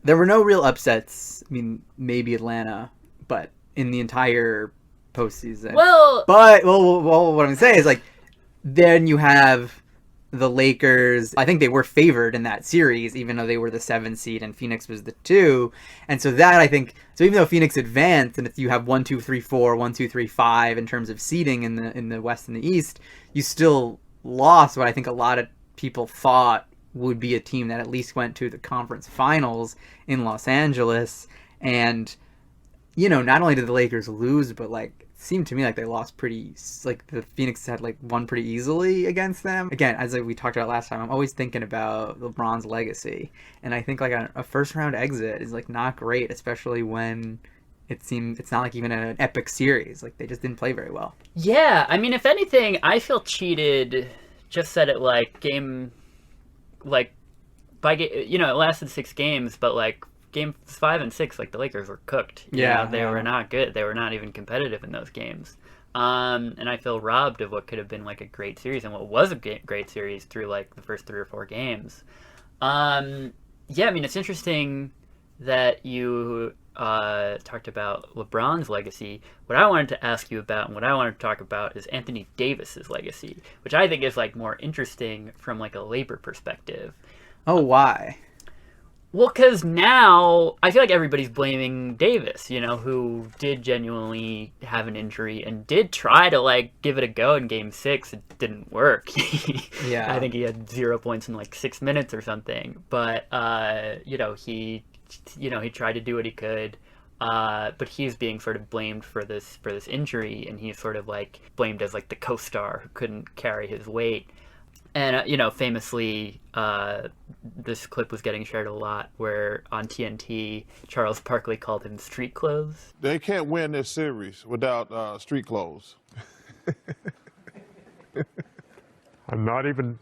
There were no real upsets. I mean, maybe Atlanta, but in the entire postseason. Well, What I'm saying is, like, then you have the Lakers. I think they were favored in that series, even though they were the 7 seed and Phoenix was the 2. And so that, I think, so even though Phoenix advanced, and if you have 1, 2, 3, 4, 1, 2, 3, 5 in terms of seeding in the West and the East, you still lost what I think a lot of people thought would be a team that at least went to the conference finals in Los Angeles. And, you know, not only did the Lakers lose, but, like, it seemed to me like they lost pretty, like, the Phoenix had, like, won pretty easily against them. Again, as we talked about last time, I'm always thinking about LeBron's legacy. And I think, like, a first round exit is, like, not great, especially when it seemed it's not like even an epic series. Like, they just didn't play very well. yeah, I mean, if anything, I feel cheated. Just said it like it lasted 6 games, but like games 5 and 6, like the Lakers were cooked. They were not good. They were not even competitive in those games. And I feel robbed of what could have been like a great series and what was a great series through like the first 3 or 4 games. I mean, it's interesting that you talked about LeBron's legacy. What I wanted to ask you about and what I wanted to talk about is Anthony Davis's legacy, which I think is like more interesting from like a labor perspective. Oh, why? Well, because now I feel like everybody's blaming Davis, you know, who did genuinely have an injury and did try to like give it a go in Game 6. It didn't work. Yeah, I think he had 0 points in like 6 minutes or something. But he tried to do what he could. But he's being sort of blamed for this injury, and he's sort of like blamed as like the co-star who couldn't carry his weight. And famously, this clip was getting shared a lot, where on TNT, Charles Barkley called him street clothes. They can't win this series without street clothes. I'm not even.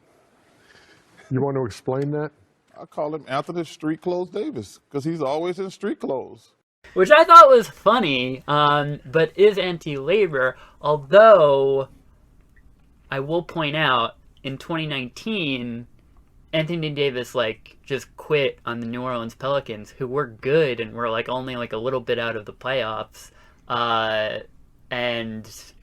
You want to explain that? I call him Anthony Street Clothes Davis because he's always in street clothes. Which I thought was funny, but is anti-labor, although I will point out, in 2019, Anthony Davis like just quit on the New Orleans Pelicans, who were good and were like only like a little bit out of the playoffs, and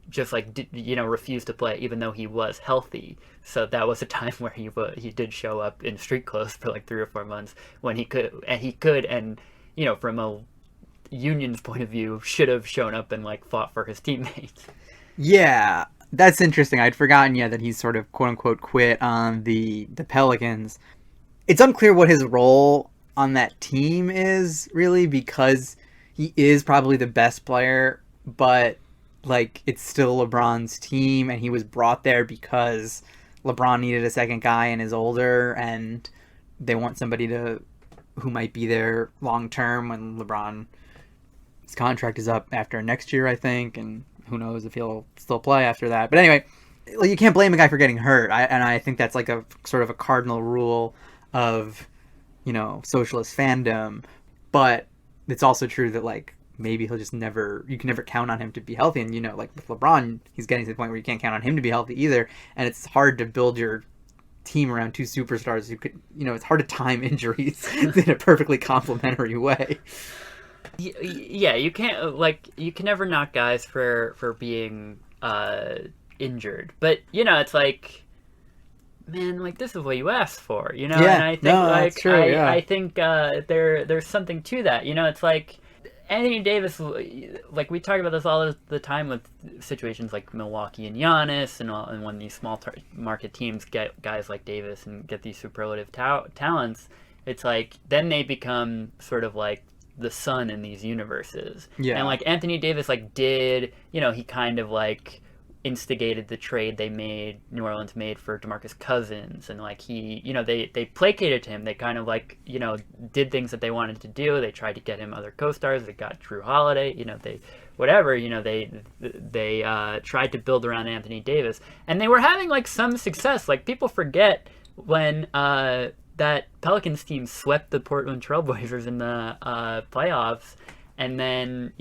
just like refused to play even though he was healthy. So that was a time where he did show up in street clothes for like 3 or 4 months when he could, and from a union's point of view, should have shown up and like fought for his teammates. Yeah, that's interesting. I'd forgotten, that he's sort of quote unquote quit on the Pelicans. It's unclear what his role on that team is really, because he is probably the best player, but like it's still LeBron's team, and he was brought there because LeBron needed a second guy and is older, and they want somebody who might be there long term when LeBron's contract is up after next year, I think, and who knows if he'll still play after that. But anyway, you can't blame a guy for getting hurt. I think that's like a sort of a cardinal rule of, socialist fandom. But it's also true that like maybe he'll just you can never count on him to be healthy. And, like with LeBron, he's getting to the point where you can't count on him to be healthy either. And it's hard to build your team around 2 superstars who could, it's hard to time injuries in a perfectly complementary way. Yeah, you can never knock guys for being injured, but it's like, man, like this is what you asked for, Yeah, and I think that's true, I think there's something to that. It's like Anthony Davis, like we talk about this all the time with situations like Milwaukee and Giannis, and when these small market teams get guys like Davis and get these superlative talents, it's like then they become sort of like the sun in these universes. Yeah. And like Anthony Davis like did, he kind of like instigated the trade New Orleans made for DeMarcus Cousins, and like he, they placated to him. They kind of like, did things that they wanted to do. They tried to get him other co-stars. They got Drew Holiday, they tried to build around Anthony Davis, and they were having like some success. Like people forget when that Pelicans team swept the Portland Trailblazers in the playoffs, and then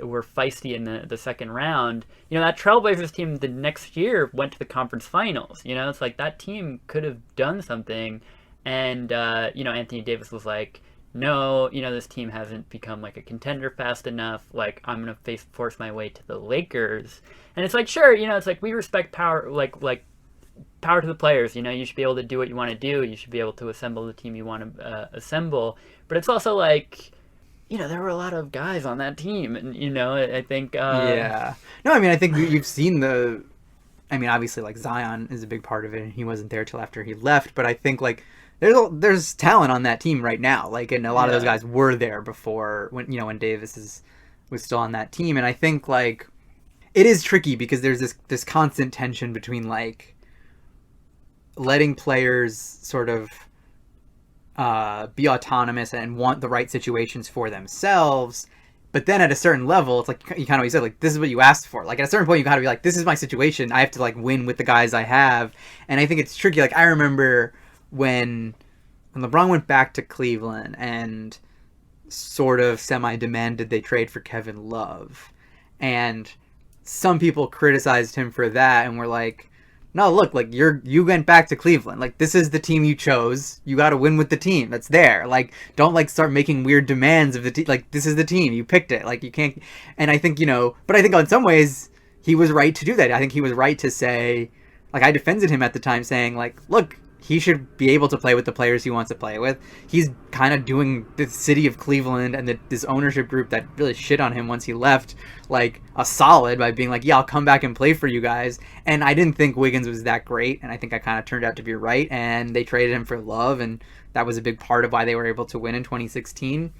were feisty in the second round. That Trailblazers team the next year went to the conference finals. It's like that team could have done something, and Anthony Davis was like, no, this team hasn't become like a contender fast enough. Like, I'm gonna force my way to the Lakers, and it's like, sure, it's like we respect power, like power to the players. You should be able to do what you want to do. You should be able to assemble the team you want to assemble. But it's also like, there were a lot of guys on that team, and I think. Yeah. No, I mean, I think you've seen the. I mean, obviously, like Zion is a big part of it, and he wasn't there till after he left. But I think like there's talent on that team right now. Like, and a lot of those guys were there before when Davis was still on that team. And I think like it is tricky because there's this constant tension between like letting players sort of be autonomous and want the right situations for themselves. But then at a certain level, it's like you kind of said, like, this is what you asked for. Like, at a certain point, you got to be like, this is my situation. I have to, like, win with the guys I have. And I think it's tricky. Like, I remember when LeBron went back to Cleveland and sort of semi-demanded they trade for Kevin Love. And some people criticized him for that and were like, no, look, like you went back to Cleveland. Like, this is the team you chose. You got to win with the team that's there. Like, don't like start making weird demands of the team. Like, this is the team you picked it. Like, you can't. And I think but I think in some ways he was right to do that. I think he was right to say, like, I defended him at the time, saying like, look, he should be able to play with the players he wants to play with. He's kind of doing the city of Cleveland and this ownership group that really shit on him once he left, like, a solid by being like, yeah, I'll come back and play for you guys. And I didn't think Wiggins was that great, and I think I kind of turned out to be right, and they traded him for Love, and that was a big part of why they were able to win in 2016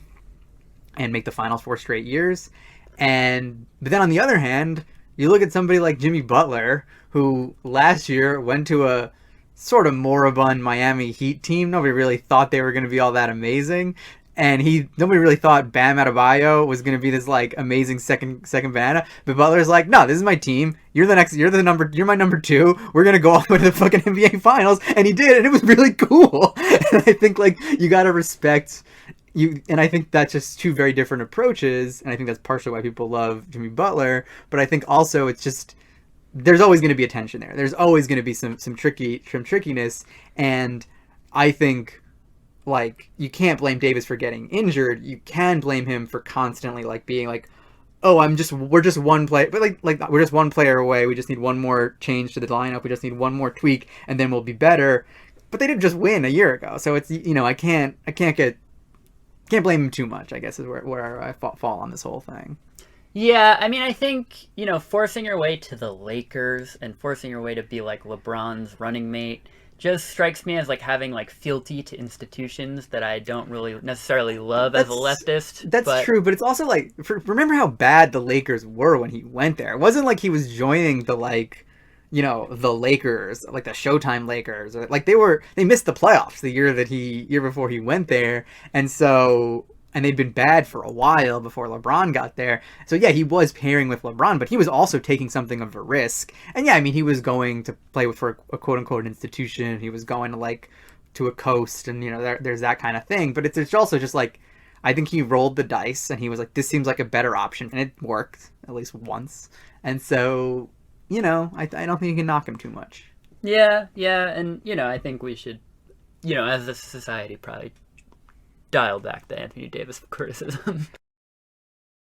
and make the finals 4 straight years. But then on the other hand, you look at somebody like Jimmy Butler, who last year went to a sort of moribund Miami Heat team. Nobody really thought they were going to be all that amazing. And nobody really thought Bam Adebayo was going to be this like amazing second banana. But Butler's like, no, this is my team. You're my number 2. We're going to go all the way to the fucking NBA finals. And he did. And it was really cool. And I think like you got to respect you. And I think that's just 2 very different approaches. And I think that's partially why people love Jimmy Butler. But I think also it's just, there's always going to be a tension there. There's always going to be some trickiness. And I think like you can't blame Davis for getting injured. You can blame him for constantly like being like, oh, we're just one player, but like we're just one player away. We just need one more change to the lineup. We just need one more tweak, and then we'll be better. But they didn't just win a year ago, so it's I can't blame him too much. I guess is where I fall on this whole thing. Yeah, I mean, I think, forcing your way to the Lakers and forcing your way to be like LeBron's running mate just strikes me as like having like fealty to institutions that I don't really necessarily love as a leftist. That's true, but it's also like, remember how bad the Lakers were when he went there. It wasn't like he was joining the like, the Lakers, like the Showtime Lakers. Like they missed the playoffs the year before he went there. And they'd been bad for a while before LeBron got there. So yeah, he was pairing with LeBron, but he was also taking something of a risk. And yeah, I mean, he was going to play for a quote unquote institution. He was going to like to a coast, and there's that kind of thing. But it's also just like, I think he rolled the dice and he was like, this seems like a better option, and it worked at least once. And so, I don't think you can knock him too much. Yeah, and I think we should, as a society, probably dial back the Anthony Davis criticism.